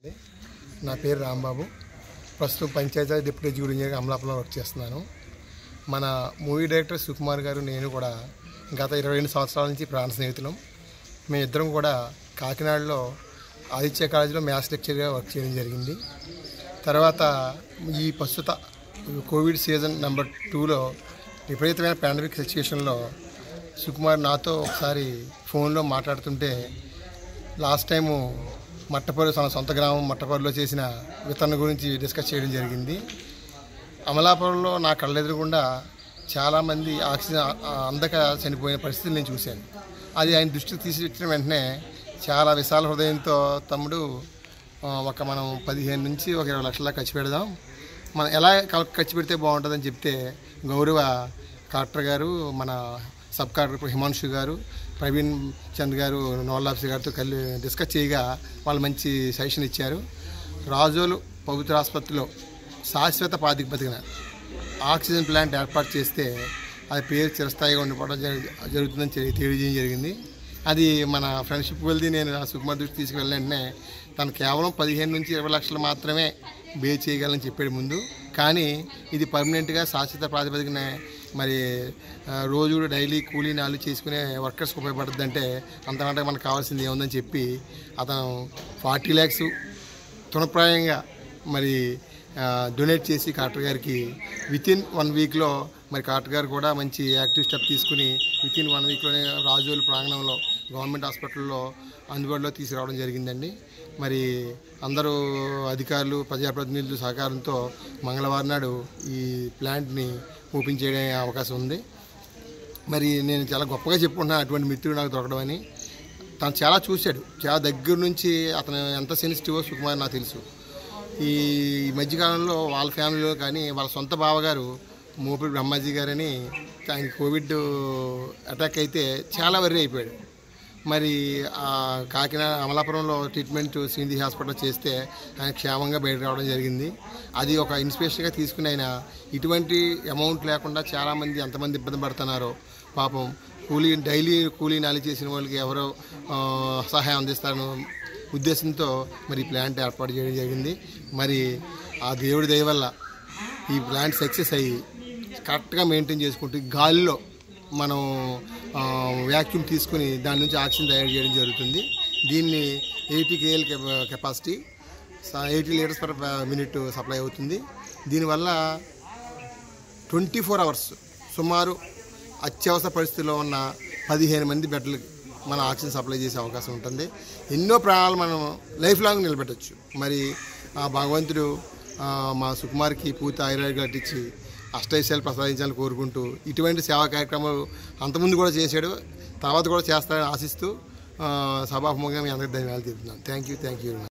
నా పేరు రాంబాబు. ప్రస్తుతం పంచాయతీ డిప్యూటీ ఎగ్జిక్యూటివ్ ఇంజనీర్ అమలాపురంలో వర్క్ చేస్తున్నాను. మన మూవీ డైరెక్టర్ సుకుమార్ గారు నేను కూడా గత 22 సంవత్సరాల నుంచి ప్రాణ స్నేహితులం. మేమిద్దరం కూడా కాకినాడలో ఆదిత్య కాలేజీలో మ్యాథ్స్ లెక్చర్గా వర్క్ చేయడం జరిగింది. తర్వాత ఈ ప్రస్తుత కోవిడ్ సీజన్ నెంబర్ 2లో విపరీతమైన పాండమిక్ సిచ్యువేషన్లో సుకుమార్ నాతో ఒకసారి ఫోన్లో మాట్లాడుతుంటే లాస్ట్ టైము మట్టపల్లి తన సొంత గ్రామం మట్టపల్లిలో చేసిన వితరణ గురించి డిస్కస్ చేయడం జరిగింది. అమలాపురంలో నా కళ్ళెదురుగుండా చాలామంది ఆక్సిజన్ అందక చనిపోయిన పరిస్థితులు నేను చూశాను. అది ఆయన దృష్టికి తీసుకొచ్చిన వెంటనే చాలా విశాల హృదయంతో తమ్ముడు మనం 15 నుంచి 20 లక్షల ఖర్చు పెడదాం, మనం ఎలా ఖర్చు పెడితే బాగుంటుందని చెప్తే గౌరవ కలెక్టర్ గారు, మన సబ్ కలెక్టర్ హిమాంశు గారు, ప్రవీణ్ చంద్ గారు నోడల్ ఆఫీసర్ గారితో డిస్కస్ చేయగా వాళ్ళు మంచి సజెషన్ ఇచ్చారు. రాజోలు పవిత్ర ఆసుపత్రిలో శాశ్వత ప్రాతిపదికన ఆక్సిజన్ ప్లాంట్ ఏర్పాటు చేస్తే అది పేరు చిరస్థాయిగా ఉండిపోవడం జరుగుతుందని తెలియజేయడం జరిగింది. అది మన ఫ్రెండ్షిప్ వెళ్ది నేను సుకుమార్ దృష్టి తీసుకువెళ్ళిన వెంటనే తను కేవలం 15 నుంచి 20 లక్షలు మాత్రమే బే చేయగలని చెప్పాడు ముందు. కానీ ఇది పర్మనెంట్గా శాశ్వత ప్రాతిపదికన మరి రోజు డైలీ కూలీ నాలు చేసుకునే వర్కర్స్కి ఉపయోగపడుతుంది. అంటే అంతకంటే మనకు కావాల్సింది ఏముందని చెప్పి అతను 40 lakhs తునప్రాయంగా మరి డొనేట్ చేసి కలెక్టర్ గారికి వితిన్ 1 వీక్లో మరి కలెక్టర్ గారు కూడా మంచి యాక్టివ్ స్టెప్ తీసుకుని వితిన్ 1 వీక్లోనే రాజోలు ప్రాంగణంలో గవర్నమెంట్ హాస్పిటల్లో అందుబాటులో తీసుకురావడం జరిగిందండి. మరి అందరూ అధికారులు ప్రజాప్రతినిధుల సహకారంతో మంగళవారం నాడు ఈ ప్లాంట్ని ఓపెన్ చేయడం అవకాశం ఉంది. మరి నేను చాలా గొప్పగా చెప్పుకుంటున్నాను అటువంటి మిత్రుడు నాకు దొరకడం అని. తను చాలా చూశాడు, చాలా దగ్గర నుంచి అతను ఎంత సెన్సిటివో సుకుమార్ నాకు తెలుసు. ఈ మధ్యకాలంలో వాళ్ళ ఫ్యామిలీలో కానీ వాళ్ళ సొంత బావగారు మోపిడి బ్రహ్మాజీ గారని ఆయన కోవిడ్ అటాక్ అయితే చాలా వర్రీ అయిపోయాడు. మరి కాకినాడ అమలాపురంలో ట్రీట్మెంట్ సింధి హాస్పిటల్ చేస్తే ఆయన క్షేమంగా బయట రావడం జరిగింది. అది ఒక ఇన్స్పిరేషన్గా తీసుకుని ఆయన ఇటువంటి అమౌంట్ లేకుండా చాలామంది ఎంతమంది ఇబ్బంది పడుతున్నారో పాపం డైలీ కూలీ నాలి చేసిన వాళ్ళకి ఎవరో సహాయం అందిస్తారని ఉద్దేశంతో మరి ప్లాంట్ ఏర్పాటు చేయడం జరిగింది. మరి ఆ దేవుడి దయ వల్ల ఈ ప్లాంట్ సక్సెస్ అయ్యి కరెక్ట్గా మెయింటైన్ చేసుకుంటూ గాలిలో మనం వ్యాక్యూమ్ తీసుకుని దాని నుంచి ఆక్సిజన్ తయారు చేయడం జరుగుతుంది. దీన్ని 80 KL capacity 80 litres per minute supply అవుతుంది. దీనివల్ల 24 hours సుమారు అత్యవసర పరిస్థితుల్లో ఉన్న 15 మంది బెడ్లకి మన ఆక్సిజన్ సప్లై చేసే అవకాశం ఉంటుంది. ఎన్నో ప్రాణాలు మనం లైఫ్ లాంగ్ నిలబెట్టచ్చు. మరి ఆ భగవంతుడు మా సుకుమార్కి పూర్తి ఆయుర్వేదాలు కట్టించి అష్టైశ్వర్యాలు ప్రసాదించాలని కోరుకుంటూ ఇటువంటి సేవా కార్యక్రమాలు అంతకుముందు కూడా చేశాడు, తర్వాత కూడా చేస్తారని ఆశిస్తూ సభాముఖంగా మీ అందరికీ ధన్యవాదాలు చెప్తున్నాను. Thank you.